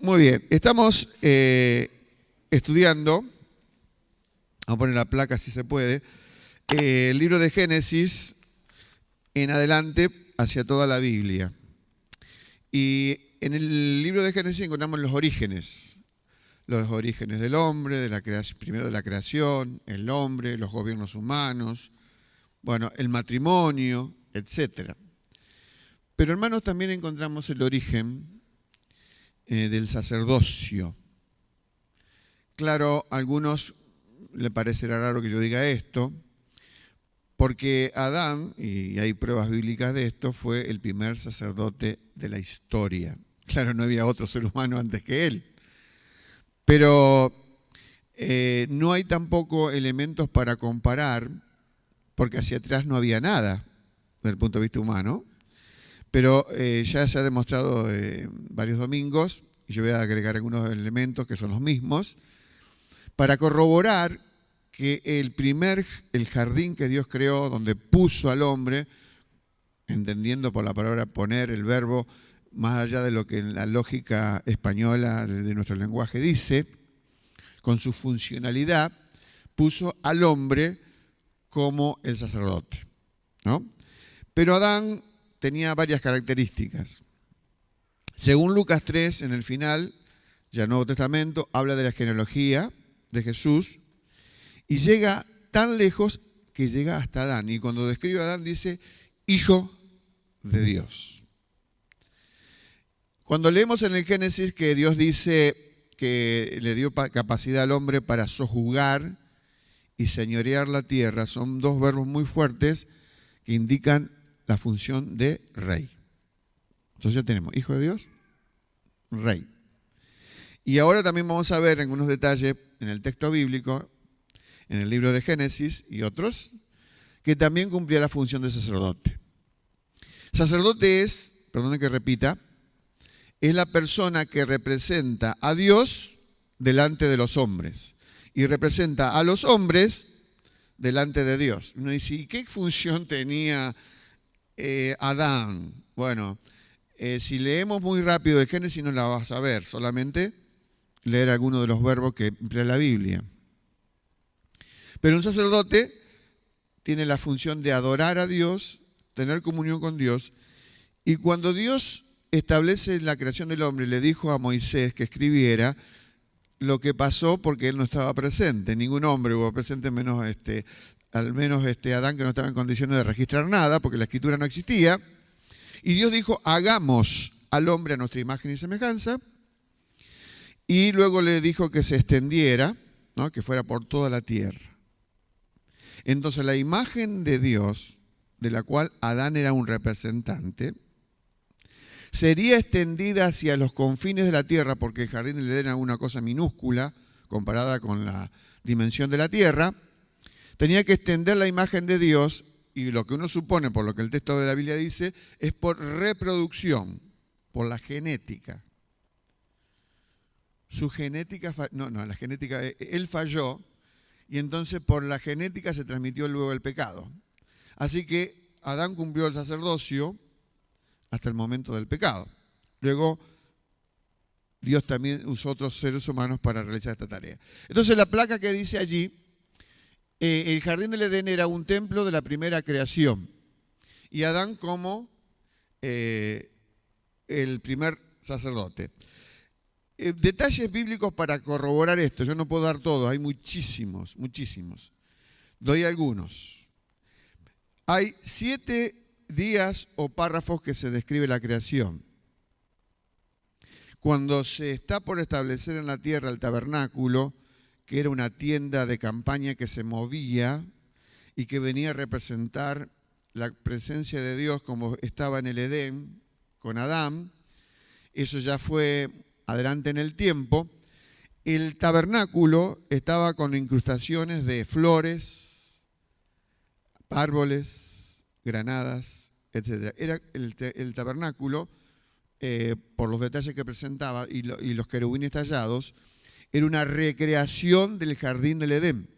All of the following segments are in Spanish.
Muy bien, estamos estudiando, vamos a poner la placa si se puede, el libro de Génesis en adelante hacia toda la Biblia. Y en el libro de Génesis encontramos los orígenes del hombre, de la creación, primero de la creación, el hombre, los gobiernos humanos, bueno, el matrimonio, etc. Pero hermanos, también encontramos el origen del sacerdocio. Claro, a algunos le parecerá raro que yo diga esto, porque Adán, y hay pruebas bíblicas de esto, fue el primer sacerdote de la historia. Claro, no había otro ser humano antes que él. Pero no hay tampoco elementos para comparar, porque hacia atrás no había nada desde el punto de vista humano. Pero ya se ha demostrado varios domingos, y yo voy a agregar algunos elementos que son los mismos, para corroborar que el jardín que Dios creó, donde puso al hombre, entendiendo por la palabra poner el verbo, más allá de lo que en la lógica española de nuestro lenguaje dice, con su funcionalidad, puso al hombre como el sacerdote, ¿no? Pero Adán tenía varias características. Según Lucas 3, en el final, ya el Nuevo Testamento, habla de la genealogía de Jesús y llega tan lejos que llega hasta Adán. Y cuando describe a Adán dice, hijo de Dios. Cuando leemos en el Génesis que Dios dice que le dio capacidad al hombre para sojuzgar y señorear la tierra, son dos verbos muy fuertes que indican la función de rey. Entonces ya tenemos hijo de Dios, rey. Y ahora también vamos a ver algunos detalles en el texto bíblico, en el libro de Génesis y otros, que también cumplía la función de sacerdote. Sacerdote es, perdone que repita, es la persona que representa a Dios delante de los hombres y representa a los hombres delante de Dios. Uno dice, ¿y qué función tenía Adán? Bueno, si leemos muy rápido de Génesis no la vas a ver, solamente leer algunos de los verbos que emplea la Biblia. Pero un sacerdote tiene la función de adorar a Dios, tener comunión con Dios, y cuando Dios establece la creación del hombre, le dijo a Moisés que escribiera lo que pasó porque él no estaba presente, ningún hombre hubo presente, menos al menos Adán, que no estaba en condiciones de registrar nada porque la escritura no existía. Y Dios dijo, hagamos al hombre a nuestra imagen y semejanza. Y luego le dijo que se extendiera, ¿no? Que fuera por toda la tierra. Entonces la imagen de Dios, de la cual Adán era un representante, sería extendida hacia los confines de la tierra, porque el jardín del Edén era una cosa minúscula comparada con la dimensión de la tierra. Tenía que extender la imagen de Dios, y lo que uno supone, por lo que el texto de la Biblia dice, es por reproducción, por la genética. Su genética, la genética, él falló, y entonces por la genética se transmitió luego el pecado. Así que Adán cumplió el sacerdocio hasta el momento del pecado. Luego Dios también usó otros seres humanos para realizar esta tarea. Entonces la placa que dice allí, el jardín del Edén era un templo de la primera creación. Y Adán como el primer sacerdote. Detalles bíblicos para corroborar esto. Yo no puedo dar todos, hay muchísimos. Doy algunos. Hay 7 días o párrafos que se describe la creación. Cuando se está por establecer en la tierra el tabernáculo, que era una tienda de campaña que se movía y que venía a representar la presencia de Dios como estaba en el Edén con Adán, eso ya fue adelante en el tiempo. El tabernáculo estaba con incrustaciones de flores, árboles, granadas, etc. Era el tabernáculo, por los detalles que presentaba y los querubines tallados, era una recreación del jardín del Edén.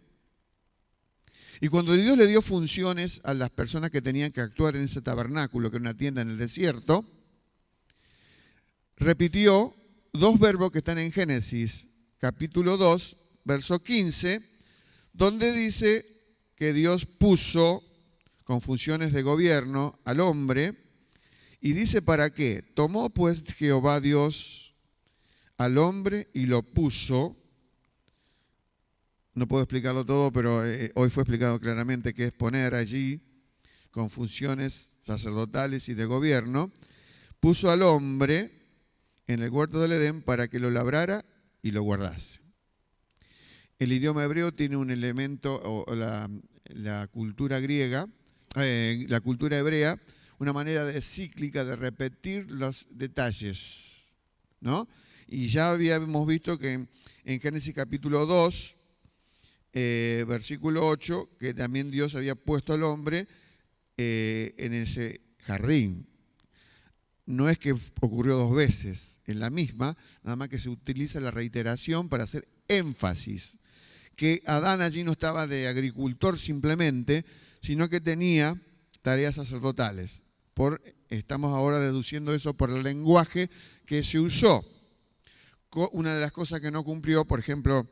Y cuando Dios le dio funciones a las personas que tenían que actuar en ese tabernáculo, que era una tienda en el desierto, repitió dos verbos que están en Génesis capítulo 2, verso 15, donde dice que Dios puso con funciones de gobierno al hombre, y dice para qué. Tomó pues Jehová Dios al hombre y lo puso. No puedo explicarlo todo, pero hoy fue explicado claramente que es poner allí con funciones sacerdotales y de gobierno. Puso al hombre en el huerto del Edén para que lo labrara y lo guardase. El idioma hebreo tiene un elemento, o la cultura griega, la cultura hebrea, una manera cíclica de repetir los detalles, ¿no? Y ya habíamos visto que en Génesis capítulo 2, versículo 8, que también Dios había puesto al hombre en ese jardín. No es que ocurrió dos veces en la misma, nada más que se utiliza la reiteración para hacer énfasis. Que Adán allí no estaba de agricultor simplemente, sino que tenía tareas sacerdotales. Estamos ahora deduciendo eso por el lenguaje que se usó. Una de las cosas que no cumplió, por ejemplo,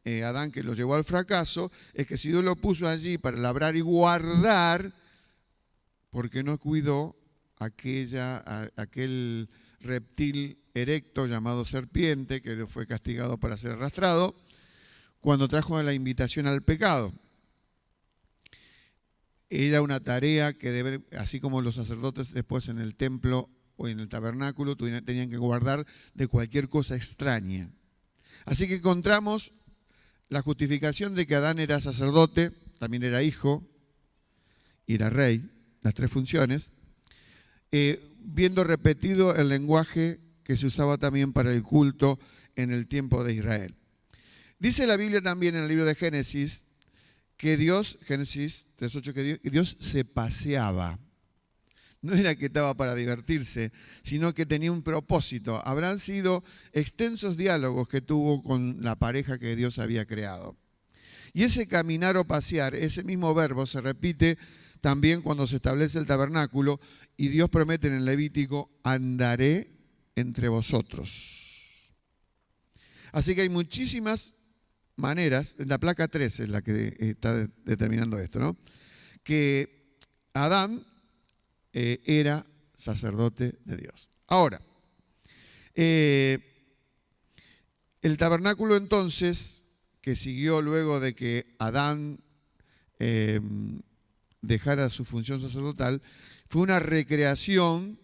Adán, que lo llevó al fracaso, es que si Dios lo puso allí para labrar y guardar, porque no cuidó aquel reptil erecto llamado serpiente, que fue castigado para ser arrastrado, cuando trajo la invitación al pecado. Era una tarea que así como los sacerdotes después en el templo o en el tabernáculo tenían que guardar de cualquier cosa extraña. Así que encontramos la justificación de que Adán era sacerdote, también era hijo y era rey, las tres funciones, viendo repetido el lenguaje que se usaba también para el culto en el tiempo de Israel. Dice la Biblia también en el libro de Génesis que Dios, Génesis 3:8, que Dios se paseaba. No era que estaba para divertirse, sino que tenía un propósito. Habrán sido extensos diálogos que tuvo con la pareja que Dios había creado. Y ese caminar o pasear, ese mismo verbo se repite también cuando se establece el tabernáculo y Dios promete en el Levítico, andaré entre vosotros. Así que hay muchísimas maneras, la placa 13 es la que está determinando esto, ¿no? Que Adán era sacerdote de Dios. Ahora, el tabernáculo entonces, que siguió luego de que Adán dejara su función sacerdotal, fue una recreación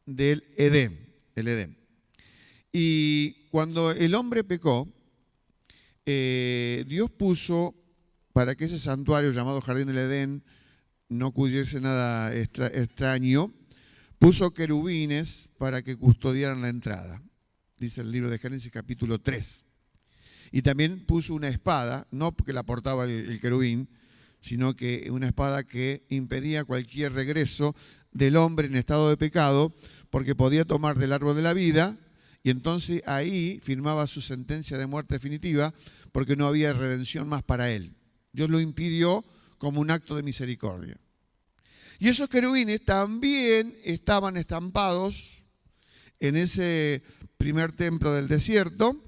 del Edén, el Edén. Y cuando el hombre pecó, Dios puso para que ese santuario llamado Jardín del Edén no ocurriese nada extraño, puso querubines para que custodiaran la entrada, dice el libro de Génesis capítulo 3. Y también puso una espada, no porque la portaba el querubín, sino que una espada que impedía cualquier regreso del hombre en estado de pecado, porque podía tomar del árbol de la vida, y entonces ahí firmaba su sentencia de muerte definitiva, porque no había redención más para él. Dios lo impidió como un acto de misericordia. Y esos querubines también estaban estampados en ese primer templo del desierto,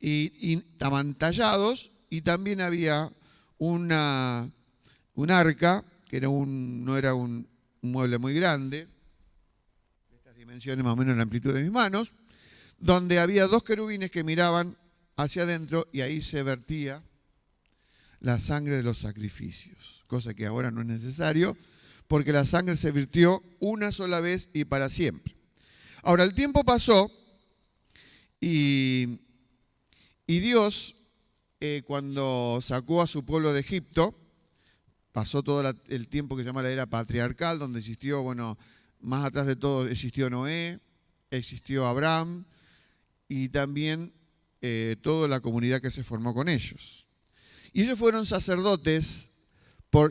y estaban tallados, y también había un arca, que no era un mueble muy grande, de estas dimensiones más o menos la amplitud de mis manos, donde había dos querubines que miraban hacia adentro y ahí se vertía la sangre de los sacrificios, cosa que ahora no es necesario, porque la sangre se virtió una sola vez y para siempre. Ahora, el tiempo pasó y Dios, cuando sacó a su pueblo de Egipto, pasó todo el tiempo que se llama la era patriarcal, donde existió, más atrás de todo existió Noé, existió Abraham y también toda la comunidad que se formó con ellos. Y ellos fueron sacerdotes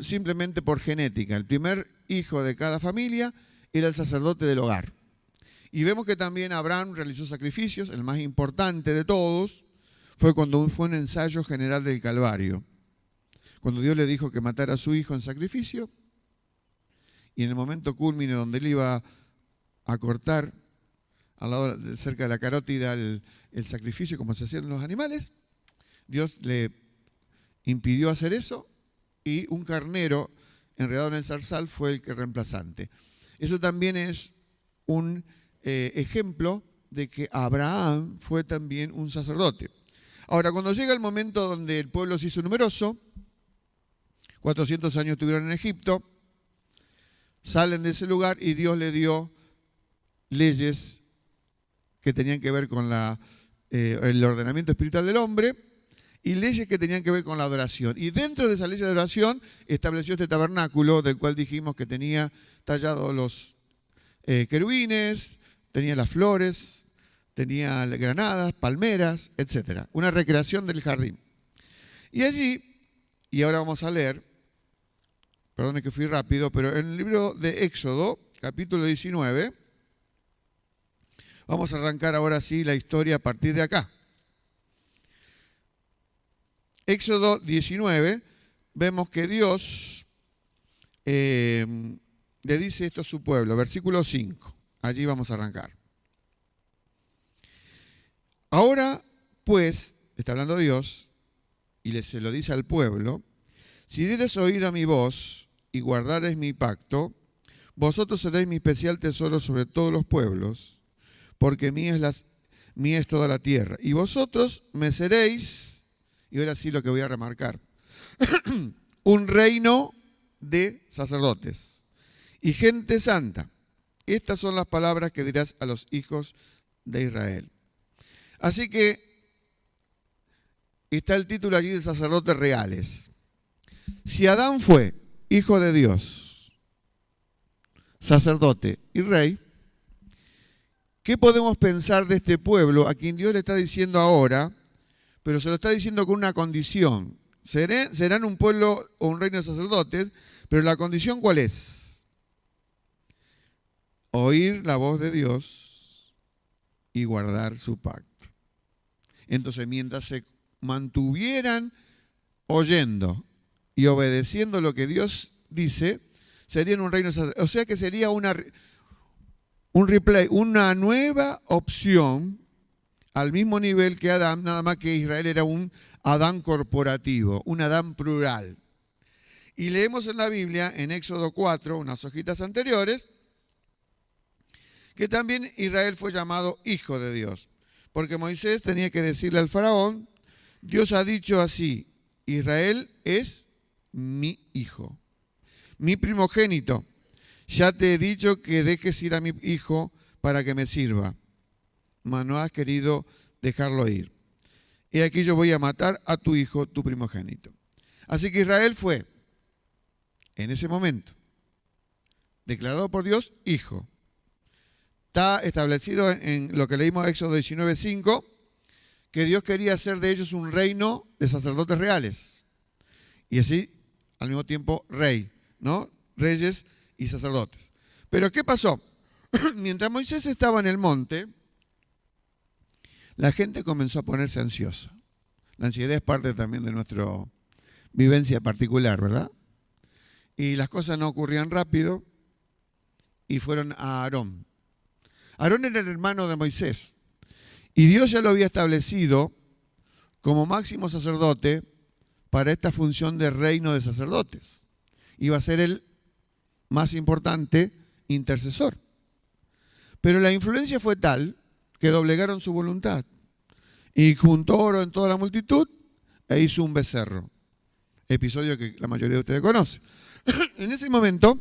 simplemente por genética. El primer hijo de cada familia era el sacerdote del hogar. Y vemos que también Abraham realizó sacrificios. El más importante de todos fue cuando fue un ensayo general del Calvario. Cuando Dios le dijo que matara a su hijo en sacrificio, y en el momento cúlmine donde él iba a cortar al lado, cerca de la carótida, el sacrificio como se hacían los animales. Dios le impidió hacer eso y un carnero enredado en el zarzal fue el que reemplazante. Eso también es un ejemplo de que Abraham fue también un sacerdote. Ahora, cuando llega el momento donde el pueblo se hizo numeroso, 400 años estuvieron en Egipto, salen de ese lugar y Dios le dio leyes que tenían que ver con el ordenamiento espiritual del hombre y leyes que tenían que ver con la adoración. Y dentro de esa ley de adoración estableció este tabernáculo del cual dijimos que tenía tallados los querubines, tenía las flores, tenía granadas, palmeras, etc. Una recreación del jardín. Y allí, y ahora vamos a leer, perdone que fui rápido, pero en el libro de Éxodo, capítulo 19, vamos a arrancar ahora sí la historia a partir de acá. Éxodo 19, vemos que Dios le dice esto a su pueblo, versículo 5, allí vamos a arrancar. Ahora, pues, está hablando Dios, y se lo dice al pueblo, si dieres oír a mi voz y guardares mi pacto, vosotros seréis mi especial tesoro sobre todos los pueblos, porque mía es toda la tierra. Y vosotros me seréis, y ahora sí lo que voy a remarcar, un reino de sacerdotes y gente santa. Estas son las palabras que dirás a los hijos de Israel. Así que está el título allí de sacerdotes reales. Si Adán fue hijo de Dios, sacerdote y rey, ¿qué podemos pensar de este pueblo a quien Dios le está diciendo ahora, pero se lo está diciendo con una condición? Serán un pueblo o un reino de sacerdotes, pero la condición ¿cuál es? Oír la voz de Dios y guardar su pacto. Entonces, mientras se mantuvieran oyendo y obedeciendo lo que Dios dice, serían un reino sacerdotal. O sea que sería un replay, una nueva opción al mismo nivel que Adán, nada más que Israel era un Adán corporativo, un Adán plural. Y leemos en la Biblia, en Éxodo 4, unas hojitas anteriores, que también Israel fue llamado hijo de Dios. Porque Moisés tenía que decirle al faraón, Dios ha dicho así, Israel es mi hijo, mi primogénito. Ya te he dicho que dejes ir a mi hijo para que me sirva, mas no has querido dejarlo ir. He aquí yo voy a matar a tu hijo, tu primogénito. Así que Israel fue, en ese momento, declarado por Dios hijo. Está establecido en lo que leímos Éxodo 19:5, que Dios quería hacer de ellos un reino de sacerdotes reales. Y así, al mismo tiempo, rey, ¿no? Reyes y sacerdotes. Pero ¿qué pasó? Mientras Moisés estaba en el monte, la gente comenzó a ponerse ansiosa. La ansiedad es parte también de nuestra vivencia particular, ¿verdad? Y las cosas no ocurrían rápido y fueron a Aarón. Aarón era el hermano de Moisés y Dios ya lo había establecido como máximo sacerdote para esta función de reino de sacerdotes. Iba a ser el más importante intercesor. Pero la influencia fue tal que doblegaron su voluntad y juntó oro en toda la multitud e hizo un becerro. Episodio que la mayoría de ustedes conoce. En ese momento,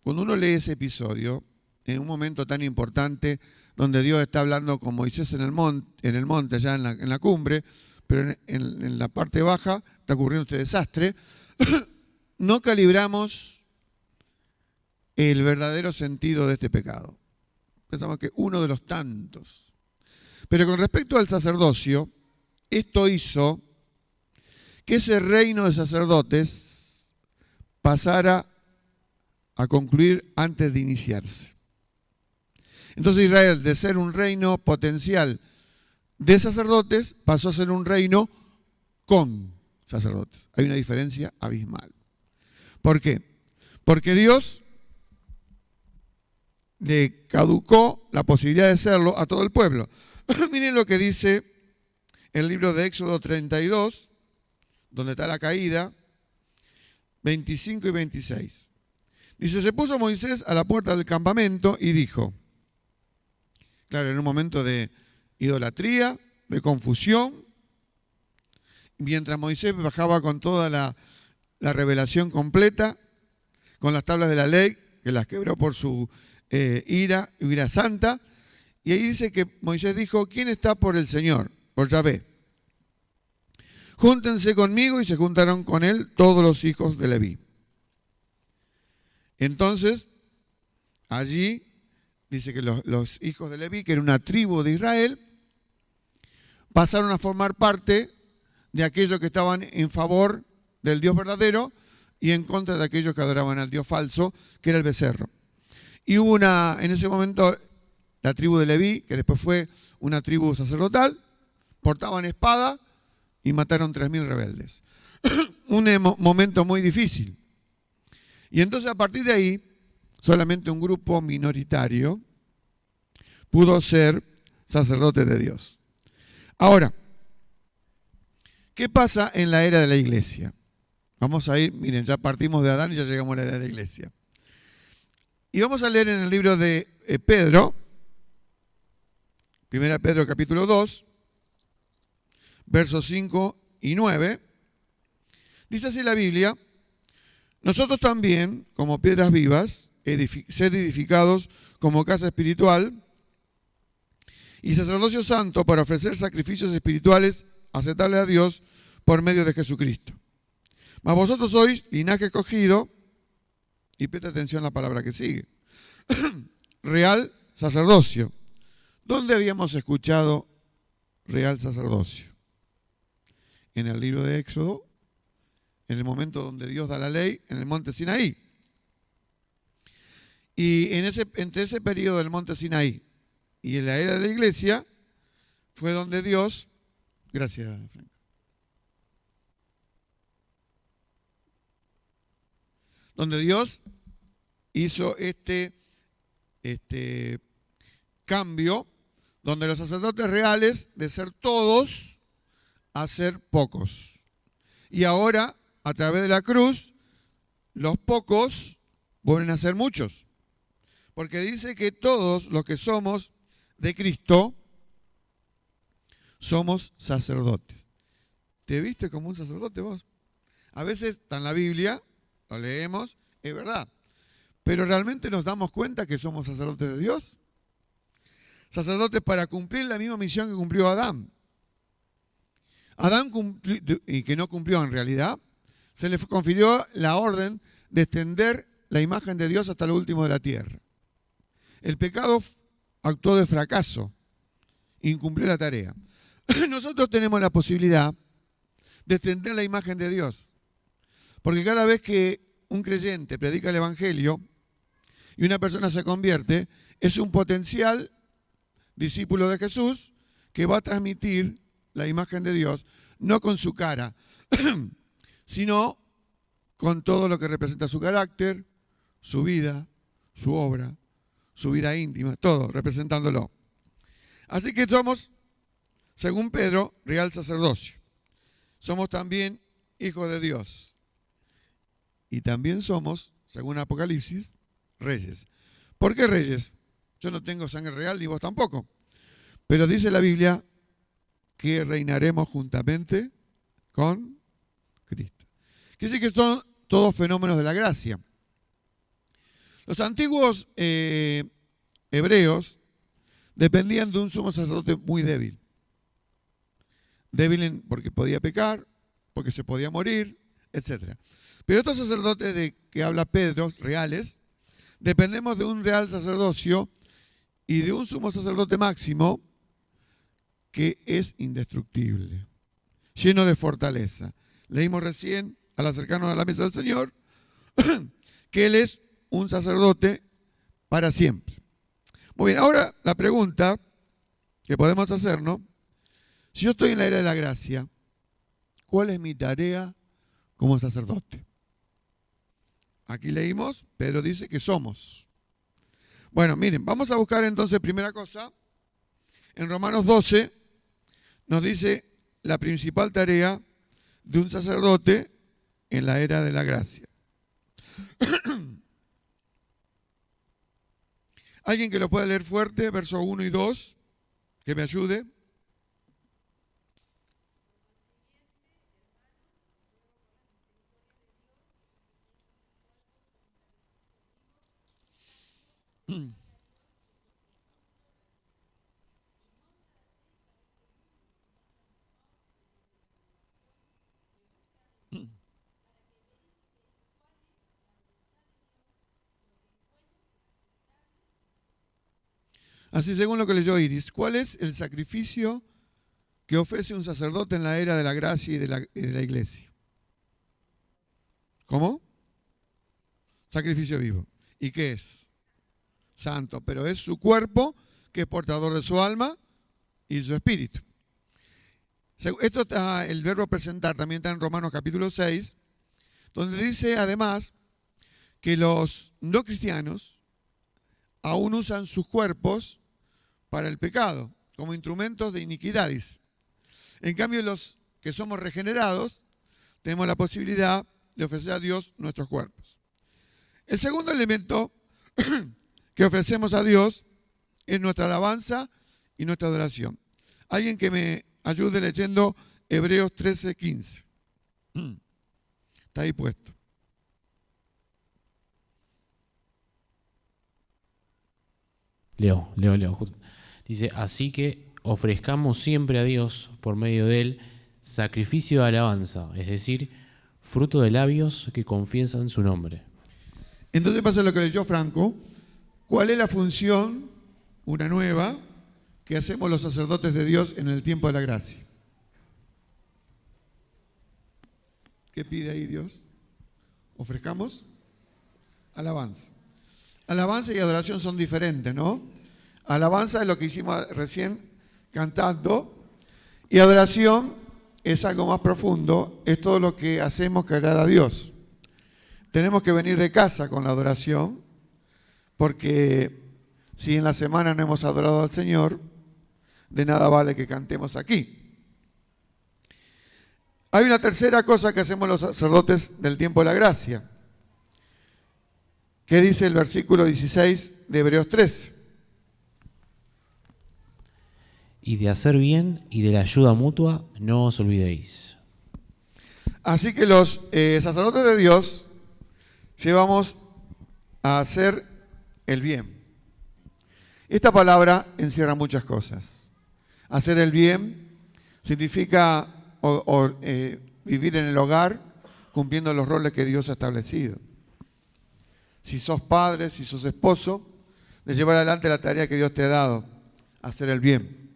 cuando uno lee ese episodio, en un momento tan importante donde Dios está hablando con Moisés en el monte, allá en la cumbre, pero en la parte baja está ocurriendo este desastre, no calibramos el verdadero sentido de este pecado. Pensamos que uno de los tantos. Pero con respecto al sacerdocio, esto hizo que ese reino de sacerdotes pasara a concluir antes de iniciarse. Entonces Israel, de ser un reino potencial de sacerdotes, pasó a ser un reino con sacerdotes. Hay una diferencia abismal. ¿Por qué? Porque Dios le caducó la posibilidad de serlo a todo el pueblo. Miren lo que dice el libro de Éxodo 32, donde está la caída, 25 y 26. Dice, se puso Moisés a la puerta del campamento y dijo, claro, en un momento de idolatría, de confusión, mientras Moisés bajaba con toda la revelación completa, con las tablas de la ley, que las quebró por su ira santa, y ahí dice que Moisés dijo, ¿quién está por el Señor? Por Yahvé. Júntense conmigo, y se juntaron con él todos los hijos de Leví. Entonces, allí dice que los hijos de Leví, que era una tribu de Israel, pasaron a formar parte de aquellos que estaban en favor del Dios verdadero y en contra de aquellos que adoraban al Dios falso, que era el becerro. Y hubo en ese momento, la tribu de Leví, que después fue una tribu sacerdotal, portaban espada y mataron 3.000 rebeldes. Un momento muy difícil. Y entonces a partir de ahí, solamente un grupo minoritario pudo ser sacerdote de Dios. Ahora, ¿qué pasa en la era de la iglesia? Vamos a ir, miren, ya partimos de Adán y ya llegamos a la era de la iglesia. Y vamos a leer en el libro de Pedro, 1 Pedro capítulo 2, versos 5 y 9. Dice así la Biblia, nosotros también, como piedras vivas, sed edificados como casa espiritual y sacerdocio santo para ofrecer sacrificios espirituales aceptables a Dios por medio de Jesucristo. Mas vosotros sois linaje escogido, y presta atención a la palabra que sigue, real sacerdocio. ¿Dónde habíamos escuchado real sacerdocio? En el libro de Éxodo, en el momento donde Dios da la ley, en el monte Sinaí. Y entre ese periodo del monte Sinaí y en la era de la iglesia, fue donde Dios, gracias Frank, donde Dios hizo este cambio, donde los sacerdotes reales, de ser todos, a ser pocos. Y ahora, a través de la cruz, los pocos vuelven a ser muchos. Porque dice que todos los que somos de Cristo, somos sacerdotes. ¿Te viste como un sacerdote vos? A veces está en la Biblia, lo leemos, es verdad. Pero ¿realmente nos damos cuenta que somos sacerdotes de Dios? Sacerdotes para cumplir la misma misión que cumplió Adán. Adán cumplió, y que no cumplió en realidad, se le confirió la orden de extender la imagen de Dios hasta lo último de la tierra. El pecado actuó de fracaso, incumplió la tarea. Nosotros tenemos la posibilidad de extender la imagen de Dios. Porque cada vez que un creyente predica el Evangelio y una persona se convierte, es un potencial discípulo de Jesús que va a transmitir la imagen de Dios, no con su cara, sino con todo lo que representa su carácter, su vida, su obra, su vida íntima, todo representándolo. Así que somos, según Pedro, real sacerdocio. Somos también hijos de Dios. Y también somos, según Apocalipsis, reyes. ¿Por qué reyes? Yo no tengo sangre real, ni vos tampoco. Pero dice la Biblia que reinaremos juntamente con Cristo. Quiere decir que son todos fenómenos de la gracia. Los antiguos hebreos dependían de un sumo sacerdote muy débil. Débil porque podía pecar, porque se podía morir, etc. Pero estos sacerdotes de que habla Pedro, reales, dependemos de un real sacerdocio y de un sumo sacerdote máximo que es indestructible, lleno de fortaleza. Leímos recién, al acercarnos a la mesa del Señor, que Él es un sacerdote para siempre. Muy bien, ahora la pregunta que podemos hacernos, si yo estoy en la era de la gracia, ¿cuál es mi tarea como sacerdote? Aquí leímos, Pedro dice que somos. Bueno, miren, vamos a buscar entonces, primera cosa, en Romanos 12 nos dice la principal tarea de un sacerdote en la era de la gracia. ¿Alguien que lo pueda leer fuerte, versos 1 y 2, que me ayude? Así según lo que leyó Iris, ¿cuál es el sacrificio que ofrece un sacerdote en la era de la gracia y de la iglesia? ¿Cómo? Sacrificio vivo. ¿Y qué es? Santo, pero es su cuerpo que es portador de su alma y su espíritu. Esto está, el verbo presentar también está en Romanos capítulo 6, donde dice además que los no cristianos aún usan sus cuerpos para el pecado, como instrumentos de iniquidad, dice. En cambio, los que somos regenerados, tenemos la posibilidad de ofrecer a Dios nuestros cuerpos. El segundo elemento que ofrecemos a Dios es nuestra alabanza y nuestra adoración. Alguien que me ayude leyendo Hebreos 13:15. Está ahí puesto. Leo. Dice, así que ofrezcamos siempre a Dios, por medio de Él, sacrificio de alabanza, es decir, fruto de labios que confiesan su nombre. Entonces pasa lo que leyó Franco. ¿Cuál es la función, una nueva, que hacemos los sacerdotes de Dios en el tiempo de la gracia? ¿Qué pide ahí Dios? Ofrezcamos alabanza. Alabanza y adoración son diferentes, ¿no? Alabanza es lo que hicimos recién cantando, y adoración es algo más profundo, es todo lo que hacemos que agrada a Dios. Tenemos que venir de casa con la adoración, porque si en la semana no hemos adorado al Señor, de nada vale que cantemos aquí. Hay una tercera cosa que hacemos los sacerdotes del tiempo de la gracia. ¿Qué dice el versículo 16 de Hebreos 13? Y de hacer bien y de la ayuda mutua no os olvidéis. Así que los sacerdotes de Dios llevamos a hacer el bien. Esta palabra encierra muchas cosas. Hacer el bien significa vivir en el hogar cumpliendo los roles que Dios ha establecido. Si sos padre, si sos esposo, de llevar adelante la tarea que Dios te ha dado, hacer el bien.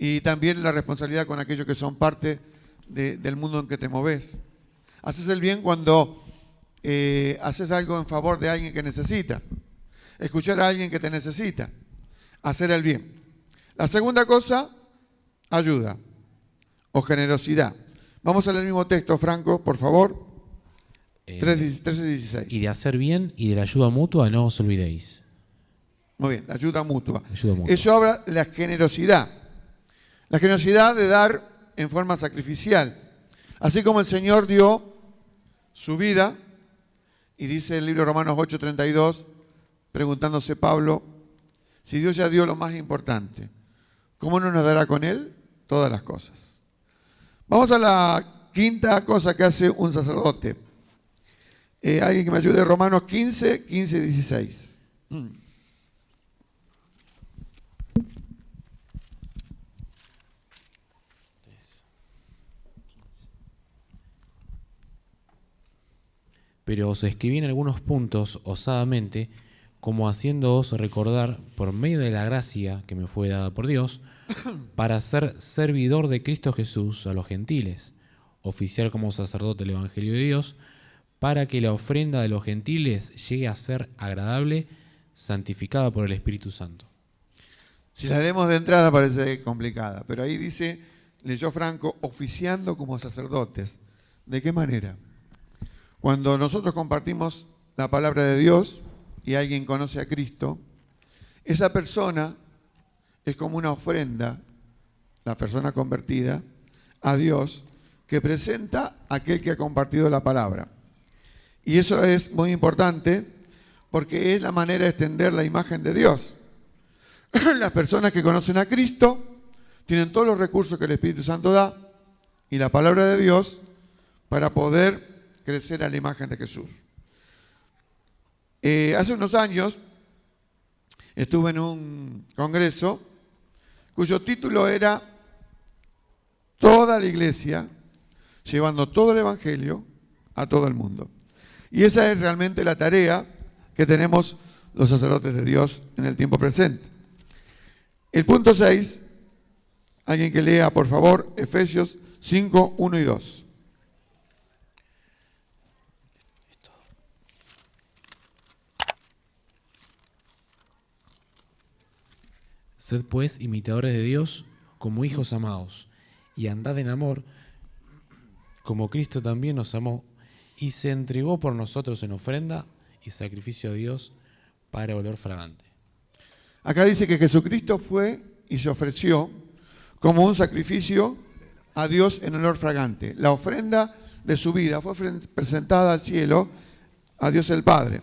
Y también la responsabilidad con aquellos que son parte del mundo en que te moves. Haces el bien cuando haces algo en favor de alguien que necesita. Escuchar a alguien que te necesita. Hacer el bien. La segunda cosa, ayuda o generosidad. Vamos a leer el mismo texto, Franco, por favor. 13:16. Y de hacer bien y de la ayuda mutua no os olvidéis. Muy bien, la ayuda mutua. Ayuda mutua. Eso habla de la generosidad. La generosidad de dar en forma sacrificial. Así como el Señor dio su vida, y dice el libro de Romanos 8:32, preguntándose Pablo, si Dios ya dio lo más importante, ¿cómo no nos dará con Él todas las cosas? Vamos a la quinta cosa que hace un sacerdote. Alguien que me ayude, Romanos 15:16. Pero os escribí en algunos puntos osadamente, como haciéndoos recordar, por medio de la gracia que me fue dada por Dios, para ser servidor de Cristo Jesús a los gentiles, oficiar como sacerdote el Evangelio de Dios, para que la ofrenda de los gentiles llegue a ser agradable, santificada por el Espíritu Santo. Si la leemos de entrada parece complicada, pero ahí dice, leyó Franco, oficiando como sacerdotes. ¿De qué manera? Cuando nosotros compartimos la palabra de Dios y alguien conoce a Cristo, esa persona es como una ofrenda, la persona convertida, a Dios, que presenta a aquel que ha compartido la palabra. Y eso es muy importante porque es la manera de extender la imagen de Dios. Las personas que conocen a Cristo tienen todos los recursos que el Espíritu Santo da y la palabra de Dios para poder crecer a la imagen de Jesús. Hace unos años estuve en un congreso cuyo título era Toda la iglesia llevando todo el evangelio a todo el mundo. Y esa es realmente la tarea que tenemos los sacerdotes de Dios en el tiempo presente. El punto 6, alguien que lea por favor Efesios 5, 1 y 2. Sed pues imitadores de Dios como hijos amados, y andad en amor, como Cristo también nos amó, y se entregó por nosotros en ofrenda y sacrificio a Dios para olor fragante. Acá dice que Jesucristo fue y se ofreció como un sacrificio a Dios en olor fragante. La ofrenda de su vida fue presentada al cielo, a Dios el Padre.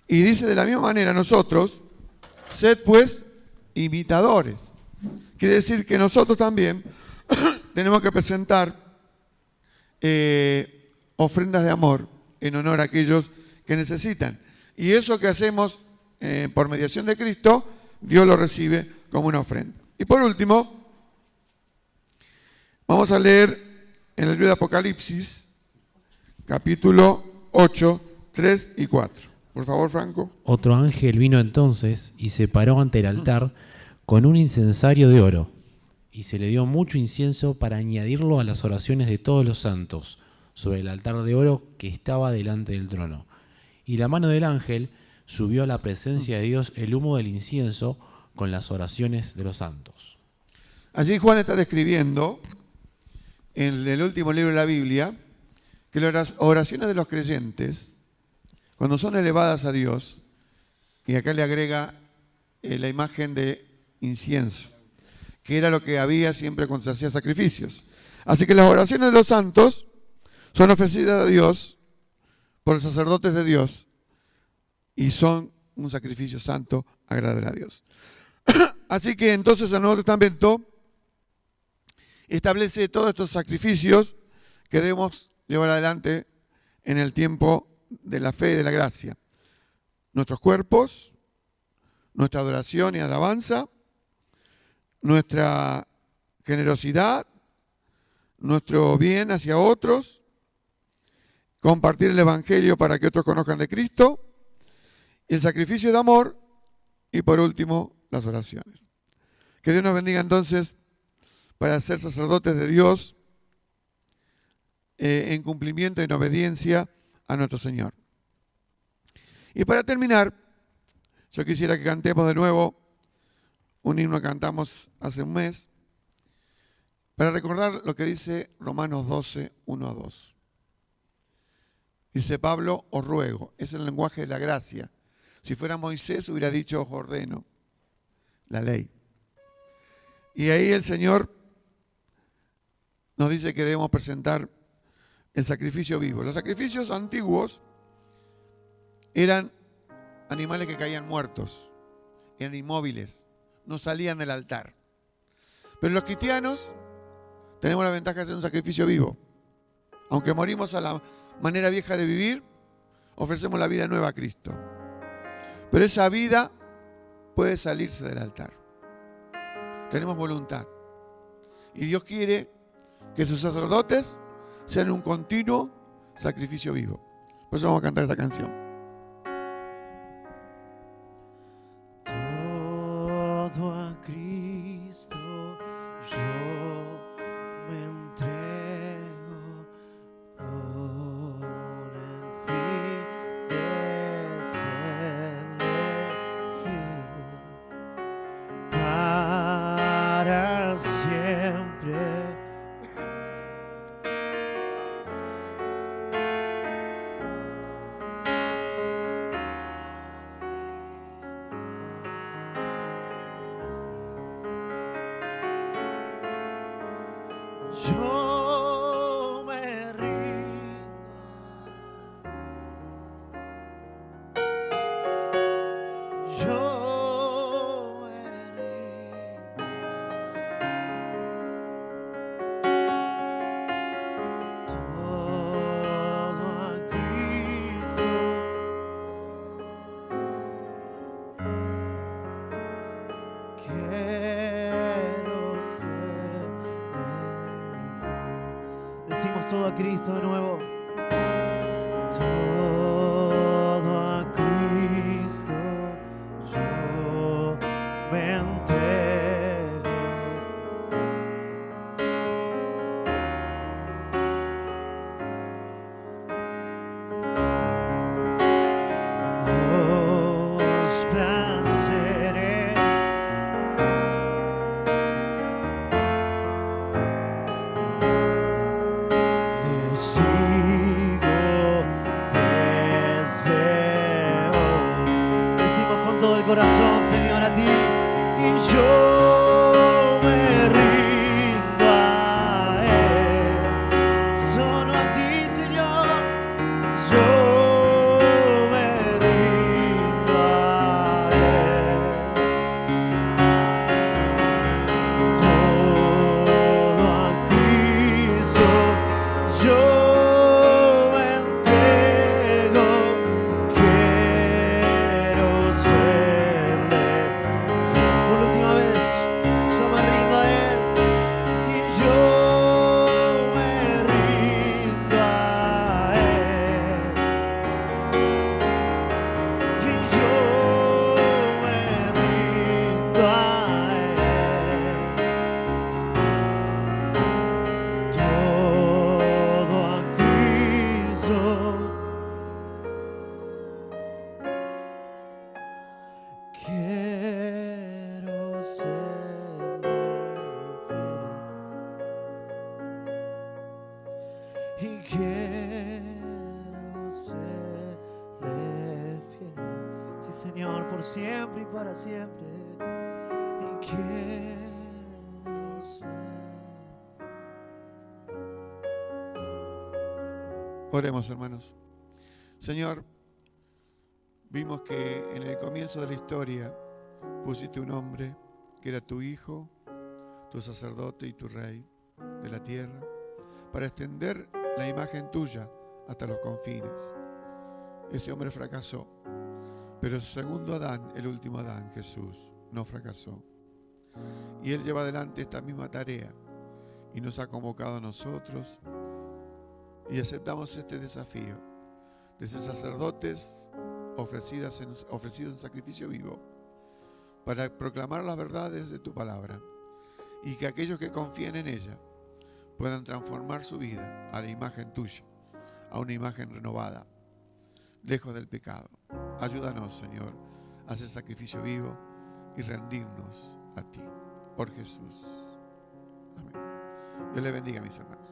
Y dice de la misma manera nosotros, sed pues imitadores. Quiere decir que nosotros también tenemos que presentar ofrendas de amor en honor a aquellos que necesitan. Y eso que hacemos por mediación de Cristo, Dios lo recibe como una ofrenda. Y por último, vamos a leer en el libro de Apocalipsis, capítulo 8, 3 y 4. Por favor, Franco. Otro ángel vino entonces y se paró ante el altar con un incensario de oro, y se le dio mucho incienso para añadirlo a las oraciones de todos los santos sobre el altar de oro que estaba delante del trono. Y la mano del ángel subió a la presencia de Dios el humo del incienso con las oraciones de los santos. Allí Juan está describiendo en el último libro de la Biblia que las oraciones de los creyentes, cuando son elevadas a Dios, y acá le agrega la imagen de incienso, que era lo que había siempre cuando se hacía sacrificios. Así que las oraciones de los santos son ofrecidas a Dios por los sacerdotes de Dios y son un sacrificio santo agradable a Dios. Así que entonces el Nuevo Testamento establece todos estos sacrificios que debemos llevar adelante en el tiempo de la fe y de la gracia. Nuestros cuerpos, nuestra adoración y alabanza, nuestra generosidad, nuestro bien hacia otros, compartir el Evangelio para que otros conozcan de Cristo, el sacrificio de amor y por último las oraciones. Que Dios nos bendiga entonces para ser sacerdotes de Dios en cumplimiento y en obediencia a nuestro Señor. Y para terminar, yo quisiera que cantemos de nuevo un himno que cantamos hace un mes, para recordar lo que dice Romanos 12, 1 a 2. Dice Pablo, os ruego, es el lenguaje de la gracia. Si fuera Moisés hubiera dicho, os ordeno, la ley. Y ahí el Señor nos dice que debemos presentar el sacrificio vivo. Los sacrificios antiguos eran animales que caían muertos, eran inmóviles, no salían del altar. Pero los cristianos tenemos la ventaja de hacer un sacrificio vivo. Aunque morimos a la manera vieja de vivir, ofrecemos la vida nueva a Cristo. Pero esa vida puede salirse del altar. Tenemos voluntad. Y Dios quiere que sus sacerdotes sean un continuo sacrificio vivo. Por eso vamos a cantar esta canción. Todo a Cristo yo me entrego con el fin de serle fiel para siempre. Yo me rindo. Yo me rindo. Todo a Cristo. Quiero ser. Decimos todo a Cristo de nuevo. Todo a Cristo yo me entrego. Los placeres le sigo deseo. Decimos con todo el corazón, Señor, a ti. Y yo me rindo a Él. Solo a ti, Señor. Yo me rindo a Él. Todo a Cristo yo me entrego. Quiero serle fiel. Por última vez, yo me rindo a Él. Y yo me rindo a Él. Y yo me rindo a Él. Todo a Cristo. Quiero serle fiel. Y quiero serle fiel. Sí, Señor, por siempre y para siempre. Y quiero ser. Oremos, hermanos. Señor, vimos que en el comienzo de la historia pusiste un hombre que era tu hijo, tu sacerdote y tu rey de la tierra, para extender la imagen tuya hasta los confines. Ese hombre fracasó, pero el segundo Adán, el último Adán, Jesús, no fracasó. Y Él lleva adelante esta misma tarea y nos ha convocado a nosotros y aceptamos este desafío de ser sacerdotes ofrecidos en sacrificio vivo para proclamar las verdades de tu palabra y que aquellos que confíen en ella puedan transformar su vida a la imagen tuya, a una imagen renovada, lejos del pecado. Ayúdanos, Señor, a hacer sacrificio vivo y rendirnos a ti, por Jesús. Amén. Dios le bendiga, mis hermanos.